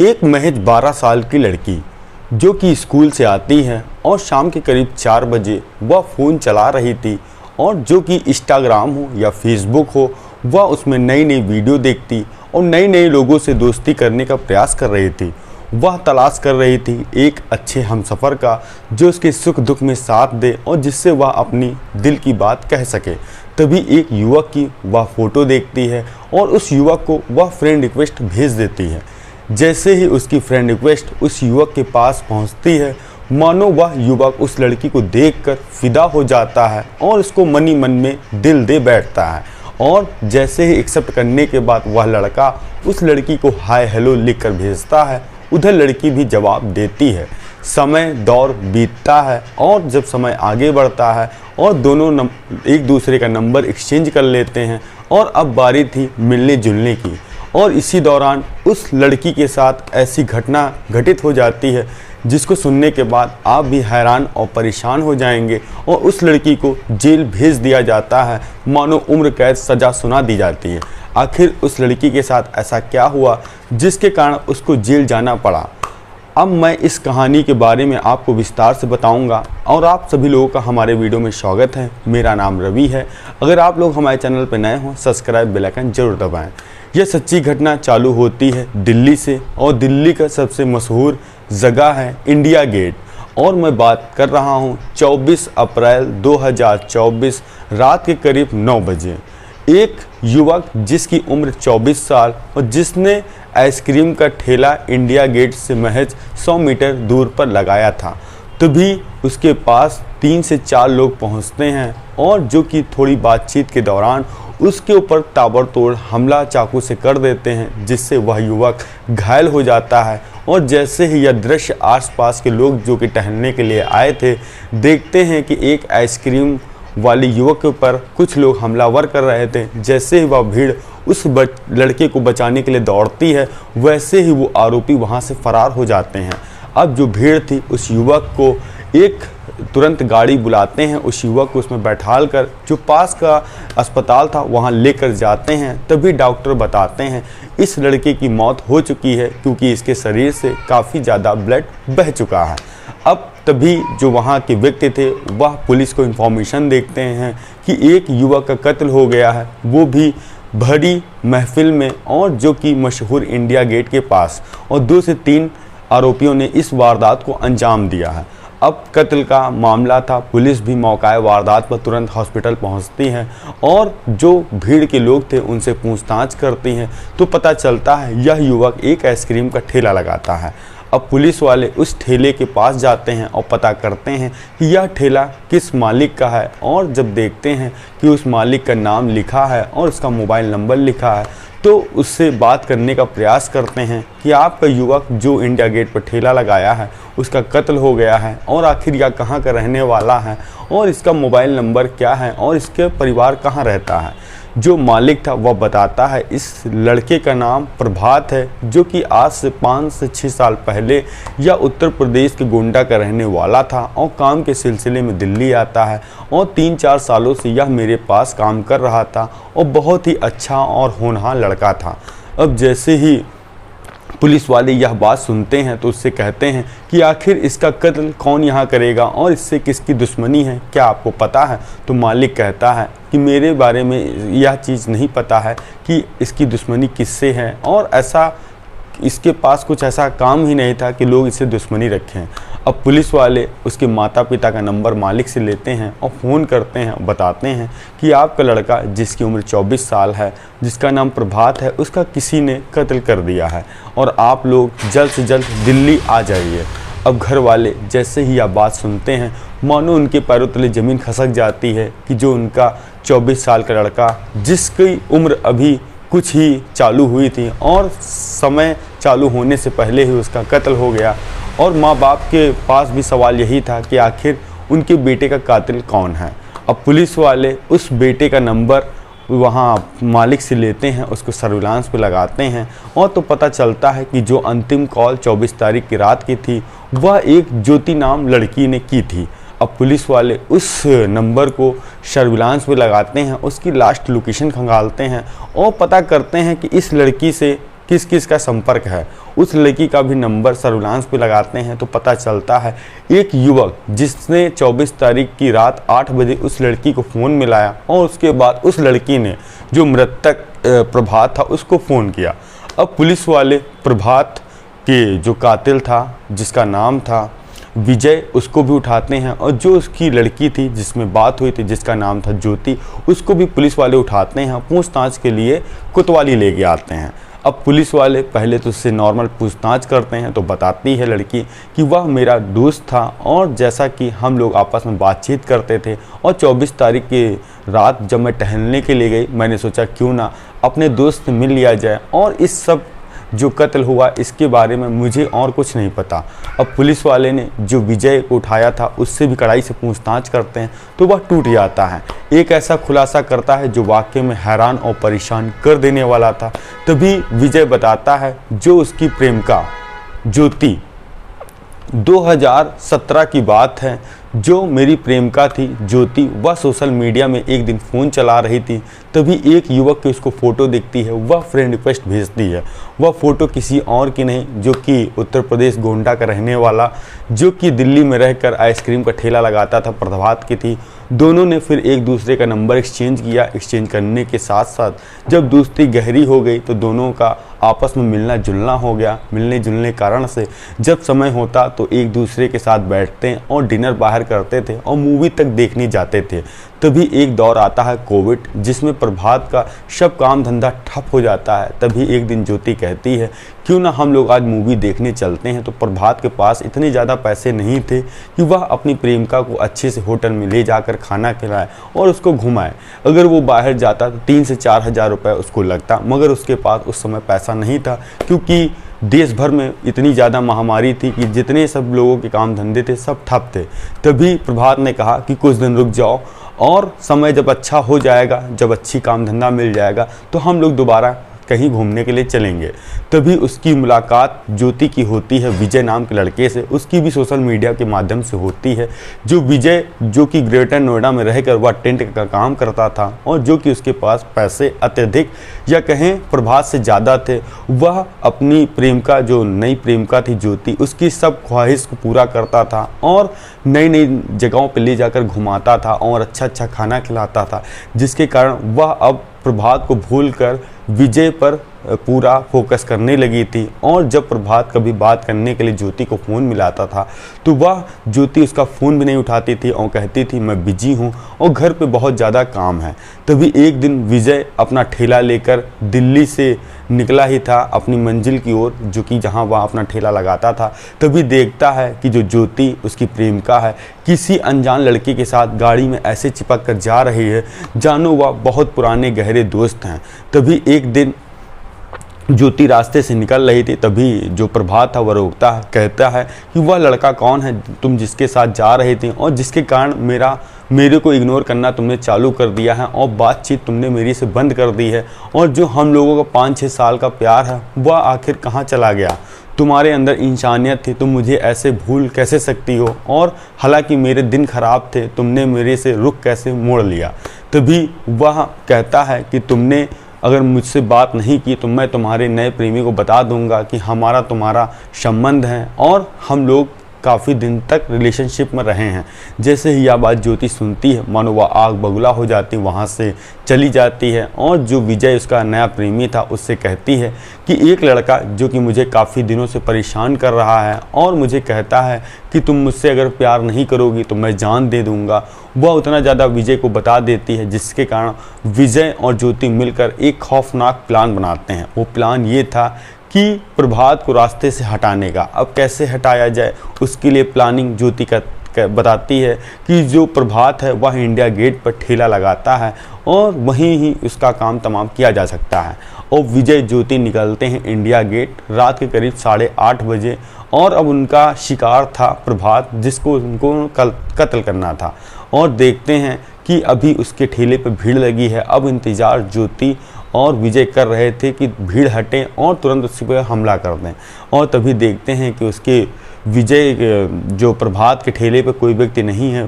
एक महज 12 साल की लड़की जो कि स्कूल से आती है और शाम के करीब 4 बजे वह फ़ोन चला रही थी और जो कि इंस्टाग्राम हो या फेसबुक हो वह उसमें नई नई वीडियो देखती और नए नए लोगों से दोस्ती करने का प्रयास कर रही थी। वह तलाश कर रही थी एक अच्छे हमसफ़र का जो उसके सुख दुख में साथ दे और जिससे वह अपनी दिल की बात कह सके। तभी एक युवक की वह फ़ोटो देखती है और उस युवक को वह फ्रेंड रिक्वेस्ट भेज देती है। जैसे ही उसकी फ्रेंड रिक्वेस्ट उस युवक के पास पहुंचती है, मानो वह युवक उस लड़की को देखकर फिदा हो जाता है और उसको मन ही मन में दिल दे बैठता है। और जैसे ही एक्सेप्ट करने के बाद वह लड़का उस लड़की को हाय हेलो लिखकर भेजता है, उधर लड़की भी जवाब देती है। समय दौर बीतता है और जब समय आगे बढ़ता है और दोनों एक दूसरे का नंबर एक्सचेंज कर लेते हैं और अब बारी थी मिलने जुलने की। और इसी दौरान उस लड़की के साथ ऐसी घटना घटित हो जाती है जिसको सुनने के बाद आप भी हैरान और परेशान हो जाएंगे और उस लड़की को जेल भेज दिया जाता है, मानो उम्र कैद सज़ा सुना दी जाती है। आखिर उस लड़की के साथ ऐसा क्या हुआ जिसके कारण उसको जेल जाना पड़ा? अब मैं इस कहानी के बारे में आपको विस्तार से बताऊंगा और आप सभी लोगों का हमारे वीडियो में स्वागत है। मेरा नाम रवि है। अगर आप लोग हमारे चैनल पर नए हों, सब्सक्राइब बेल आइकन जरूर दबाएं। यह सच्ची घटना चालू होती है दिल्ली से और दिल्ली का सबसे मशहूर जगह है इंडिया गेट। और मैं बात कर रहा हूं 24 अप्रैल 2024 रात के करीब 9 बजे। एक युवक जिसकी उम्र 24 साल और जिसने आइसक्रीम का ठेला इंडिया गेट से महज 100 मीटर दूर पर लगाया था, तभी उसके पास 3 से 4 लोग पहुंचते हैं और जो कि थोड़ी बातचीत के दौरान उसके ऊपर ताबड़तोड़ हमला चाकू से कर देते हैं, जिससे वह युवक घायल हो जाता है। और जैसे ही यह दृश्य आसपास के लोग जो कि टहलने के लिए आए थे देखते हैं कि एक आइसक्रीम वाली युवक के ऊपर कुछ लोग हमलावर कर रहे थे। जैसे ही वह भीड़ उस लड़के को बचाने के लिए दौड़ती है, वैसे ही वो आरोपी वहाँ से फरार हो जाते हैं। अब जो भीड़ थी उस युवक को एक तुरंत गाड़ी बुलाते हैं, उस युवक को उसमें बैठाल कर जो पास का अस्पताल था वहाँ लेकर जाते हैं। तभी डॉक्टर बताते हैं इस लड़के की मौत हो चुकी है क्योंकि इसके शरीर से काफ़ी ज़्यादा ब्लड बह चुका है। अब तभी जो वहाँ के व्यक्ति थे वह पुलिस को इन्फॉर्मेशन देते हैं कि एक युवक का कत्ल हो गया है, वो भी भरी महफिल में और जो कि मशहूर इंडिया गेट के पास, और 2 से 3 आरोपियों ने इस वारदात को अंजाम दिया है। अब कत्ल का मामला था, पुलिस भी मौका वारदात पर तुरंत हॉस्पिटल पहुंचती है और जो भीड़ के लोग थे उनसे पूछताछ करती हैं तो पता चलता है यह युवक एक आइसक्रीम का ठेला लगाता है। अब पुलिस वाले उस ठेले के पास जाते हैं और पता करते हैं कि यह ठेला किस मालिक का है, और जब देखते हैं कि उस मालिक का नाम लिखा है और उसका मोबाइल नंबर लिखा है तो उससे बात करने का प्रयास करते हैं कि आपका युवक जो इंडिया गेट पर ठेला लगाया है उसका कत्ल हो गया है और आखिर यह कहाँ का रहने वाला है और इसका मोबाइल नंबर क्या है और इसके परिवार कहाँ रहता है। जो मालिक था वह बताता है इस लड़के का नाम प्रभात है, जो कि आज से 5 से 6 साल पहले यह उत्तर प्रदेश के गोंडा का रहने वाला था और काम के सिलसिले में दिल्ली आता है और 3-4 सालों से यह मेरे पास काम कर रहा था और बहुत ही अच्छा और होनहार लड़का था। अब जैसे ही पुलिस वाले यह बात सुनते हैं तो उससे कहते हैं कि आखिर इसका कत्ल कौन यहाँ करेगा और इससे किसकी दुश्मनी है, क्या आपको पता है? तो मालिक कहता है कि मेरे बारे में यह चीज़ नहीं पता है कि इसकी दुश्मनी किससे है, और ऐसा इसके पास कुछ ऐसा काम ही नहीं था कि लोग इससे दुश्मनी रखें। अब पुलिस वाले उसके माता पिता का नंबर मालिक से लेते हैं और फ़ोन करते हैं, बताते हैं कि आपका लड़का जिसकी उम्र 24 साल है, जिसका नाम प्रभात है, उसका किसी ने कत्ल कर दिया है और आप लोग जल्द से जल्द दिल्ली आ जाइए। अब घर वाले जैसे ही यह बात सुनते हैं मानो उनके पैरों तले ज़मीन खसक जाती है कि जो उनका 24 साल का लड़का, जिसकी उम्र अभी कुछ ही चालू हुई थी और समय चालू होने से पहले ही उसका कत्ल हो गया। और माँ बाप के पास भी सवाल यही था कि आखिर उनके बेटे का कातिल कौन है। अब पुलिस वाले उस बेटे का नंबर वहाँ मालिक से लेते हैं, उसको सर्विलांस पे लगाते हैं और तो पता चलता है कि जो अंतिम कॉल 24 तारीख की रात की थी वह एक ज्योति नाम लड़की ने की थी। अब पुलिस वाले उस नंबर को सर्विलांस पे लगाते हैं, उसकी लास्ट लोकेशन खंगालते हैं और पता करते हैं कि इस लड़की से किस किस का संपर्क है। उस लड़की का भी नंबर सर्विलांस पे लगाते हैं तो पता चलता है एक युवक जिसने 24 तारीख की रात 8 बजे उस लड़की को फ़ोन मिलाया और उसके बाद उस लड़की ने जो मृतक प्रभात था उसको फ़ोन किया। अब पुलिस वाले प्रभात के जो कातिल था जिसका नाम था विजय उसको भी उठाते हैं और जो उसकी लड़की थी जिसमें बात हुई थी जिसका नाम था ज्योति उसको भी पुलिस वाले उठाते हैं, पूछताछ के लिए कोतवाली लेके आते हैं। अब पुलिस वाले पहले तो उससे नॉर्मल पूछताछ करते हैं तो बताती है लड़की कि वह मेरा दोस्त था और जैसा कि हम लोग आपस में बातचीत करते थे और 24 तारीख की रात जब मैं टहलने के लिए गई मैंने सोचा क्यों ना अपने दोस्त से मिल लिया जाए और इस सब जो कत्ल हुआ इसके बारे में मुझे और कुछ नहीं पता। अब पुलिस वाले ने जो विजय को उठाया था उससे भी कड़ाई से पूछताछ करते हैं तो वह टूट जाता है, एक ऐसा खुलासा करता है जो वाकई में हैरान और परेशान कर देने वाला था। तभी विजय बताता है जो उसकी प्रेमिका ज्योति 2017 की बात है, जो मेरी प्रेमिका थी ज्योति वह सोशल मीडिया में एक दिन फ़ोन चला रही थी तभी एक युवक की उसको फ़ोटो दिखती है, वह फ्रेंड रिक्वेस्ट भेजती है। वह फ़ोटो किसी और की नहीं जो कि उत्तर प्रदेश गोंडा का रहने वाला जो कि दिल्ली में रहकर आइसक्रीम का ठेला लगाता था प्रभात की थी। दोनों ने फिर एक दूसरे का नंबर एक्सचेंज किया। एक्सचेंज करने के साथ साथ जब दोस्ती गहरी हो गई तो दोनों का आपस में मिलना जुलना हो गया। मिलने जुलने कारण से जब समय होता तो एक दूसरे के साथ बैठते और डिनर बाहर करते थे और मूवी तक देखने जाते थे। तभी एक दौर आता है कोविड जिसमें प्रभात का सब काम धंधा ठप हो जाता है। तभी एक दिन ज्योति कहती है क्यों ना हम लोग आज मूवी देखने चलते हैं। तो प्रभात के पास इतने ज़्यादा पैसे नहीं थे कि वह अपनी प्रेमिका को अच्छे से होटल में ले जाकर खाना खिलाए और उसको घुमाए। अगर वो बाहर जाता तो 3 से 4 हज़ार रुपये उसको लगता, मगर उसके पास उस समय पैसा नहीं था क्योंकि देश भर में इतनी ज़्यादा महामारी थी कि जितने सब लोगों के काम धंधे थे सब ठप थे। तभी प्रभात ने कहा कि कुछ दिन रुक जाओ और समय जब अच्छा हो जाएगा, जब अच्छी काम धंधा मिल जाएगा तो हम लोग दोबारा कहीं घूमने के लिए चलेंगे। तभी उसकी मुलाकात ज्योति की होती है विजय नाम के लड़के से। उसकी भी सोशल मीडिया के माध्यम से होती है। जो विजय जो कि ग्रेटर नोएडा में रहकर वह टेंट का काम करता था और जो कि उसके पास पैसे अत्यधिक या कहें प्रभात से ज़्यादा थे। वह अपनी प्रेमिका जो नई प्रेमिका थी ज्योति उसकी सब ख्वाहिश को पूरा करता था और नई नई जगहों पर ले जाकर घुमाता था और अच्छा अच्छा खाना खिलाता था, जिसके कारण वह अब प्रभात को भूलकर विजय पर पूरा फोकस करने लगी थी। और जब प्रभात कभी बात करने के लिए ज्योति को फ़ोन मिलाता था तो वह ज्योति उसका फ़ोन भी नहीं उठाती थी और कहती थी मैं बिजी हूँ और घर पे बहुत ज़्यादा काम है। तभी एक दिन विजय अपना ठेला लेकर दिल्ली से निकला ही था अपनी मंजिल की ओर जो कि जहाँ वह अपना ठेला लगाता था। तभी देखता है कि जो ज्योति उसकी प्रेमिका है किसी अनजान लड़के के साथ गाड़ी में ऐसे चिपक कर जा रही है जानो वह बहुत पुराने गहरे दोस्त हैं। तभी एक दिन ज्योति रास्ते से निकल रही थी, तभी जो प्रभात था वह रोकता है, कहता है कि वह लड़का कौन है तुम जिसके साथ जा रही थी और जिसके कारण मेरे को इग्नोर करना तुमने चालू कर दिया है और बातचीत तुमने मेरी से बंद कर दी है और जो हम लोगों का 5-6 साल का प्यार है वह आखिर कहाँ चला गया। तुम्हारे अंदर इंसानियत थी, तुम मुझे ऐसे भूल कैसे सकती हो और हालांकि मेरे दिन ख़राब थे तुमने मेरे से रुख कैसे मोड़ लिया। तभी वह कहता है कि तुमने अगर मुझसे बात नहीं की तो मैं तुम्हारे नए प्रेमी को बता दूंगा कि हमारा तुम्हारा संबंध है और हम लोग काफ़ी दिन तक रिलेशनशिप में रहे हैं। जैसे ही यह बात ज्योति सुनती है मानो वह आग बगुला हो जाती, वहाँ से चली जाती है और जो विजय उसका नया प्रेमी था उससे कहती है कि एक लड़का जो कि मुझे काफ़ी दिनों से परेशान कर रहा है और मुझे कहता है कि तुम मुझसे अगर प्यार नहीं करोगी तो मैं जान दे दूँगा, वह उतना ज़्यादा विजय को बता देती है, जिसके कारण विजय और ज्योति मिलकर एक खौफनाक प्लान बनाते हैं। वो प्लान ये था कि प्रभात को रास्ते से हटाने का। अब कैसे हटाया जाए उसके लिए प्लानिंग ज्योति का बताती है कि जो प्रभात है वह इंडिया गेट पर ठेला लगाता है और वहीं ही उसका काम तमाम किया जा सकता है। और विजय ज्योति निकलते हैं इंडिया गेट रात के करीब 8:30 बजे और अब उनका शिकार था प्रभात जिसको उनको कत्ल करना था। और देखते हैं कि अभी उसके ठेले पर भीड़ लगी है। अब इंतज़ार ज्योति और विजय कर रहे थे कि भीड़ हटे और तुरंत उसी पर हमला कर दें। और तभी देखते हैं कि उसके विजय जो प्रभात के ठेले पे कोई व्यक्ति नहीं है।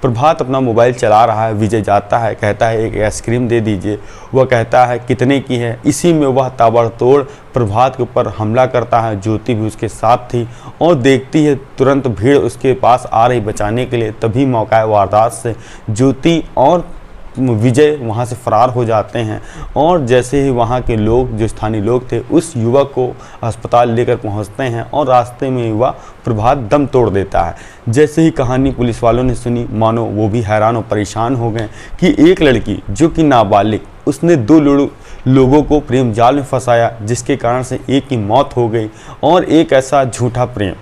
प्रभात अपना मोबाइल चला रहा है, विजय जाता है, कहता है एक आइसक्रीम दे दीजिए। वह कहता है कितने की है। इसी में वह ताबड़तोड़ प्रभात के ऊपर हमला करता है। ज्योति भी उसके साथ थी और देखती है तुरंत भीड़ उसके पास आ रही बचाने के लिए। तभी मौका वारदात से ज्योति और विजय वहाँ से फरार हो जाते हैं। और जैसे ही वहाँ के लोग, जो स्थानीय लोग थे, उस युवक को अस्पताल लेकर पहुँचते हैं और रास्ते में युवा प्रभात दम तोड़ देता है। जैसे ही कहानी पुलिस वालों ने सुनी, मानो वो भी हैरान और परेशान हो गए कि एक लड़की जो कि नाबालिग, उसने दो लोगों को प्रेम जाल में फंसाया, जिसके कारण से एक की मौत हो गई और एक ऐसा झूठा प्रेम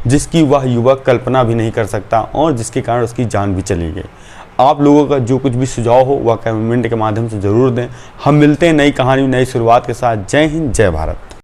जिसकी वह युवक कल्पना भी नहीं कर सकता और जिसके कारण उसकी जान भी चली गई। आप लोगों का जो कुछ भी सुझाव हो वह कमेंट के माध्यम से ज़रूर दें। हम मिलते हैं नई कहानी, नई शुरुआत के साथ। जय हिंद, जय भारत।